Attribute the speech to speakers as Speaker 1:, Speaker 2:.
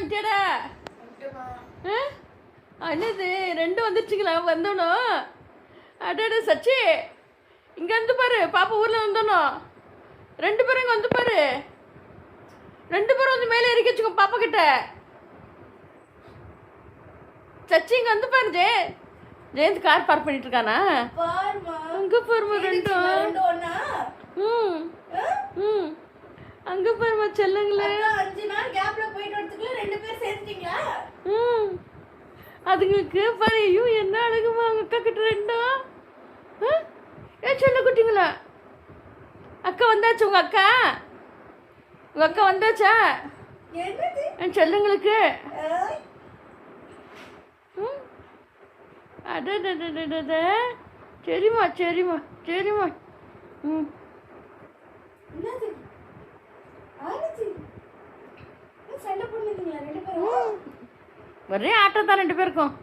Speaker 1: வந்துட்டியாடா? என்னது ரெண்டு வந்துருச்சுங்களா? வந்தோணும். அடடா சச்சி, இங்கே வந்து பாரு. பாப்பா ஊரில் வந்தோணும். ரெண்டு பேரும் இங்கே வந்து பாரு. ரெண்டு பேரும் வந்து மேலே இறக்கி வச்சுக்கோ பாப்பா கிட்ட. சச்சி இங்கே வந்து பாரு. ஜெயந்த் கார் பார்க் பண்ணிட்டு இருக்கானா? அங்கே பாருமா ரெண்டும். அங்கே பாருமா செல்லுங்களே.
Speaker 2: 5 நாள் கேப்ல போயிட்டு வரதுக்குள்ள ரெண்டு பேரும் சேர்ந்துட்டீங்களா?
Speaker 1: அதுங்களுக்கு பாரு. ஐயோ என்ன அழகுமா அவங்க அக்கா கிட்ட ரெண்டும். ஏன் சொல்ல குட்டிங்களா? அக்கா வந்தாச்சு. உங்க அக்கா வந்தாச்சா? என் செல்லுங்களுக்கு. அடடடடட. சரிம்மா சரிம்மா சரிம்மா.
Speaker 2: சண்டை போடுறீங்களா ரெண்டு பேரும்?
Speaker 1: ஒரே ஆட்டம் தான் ரெண்டு பேருக்கும்.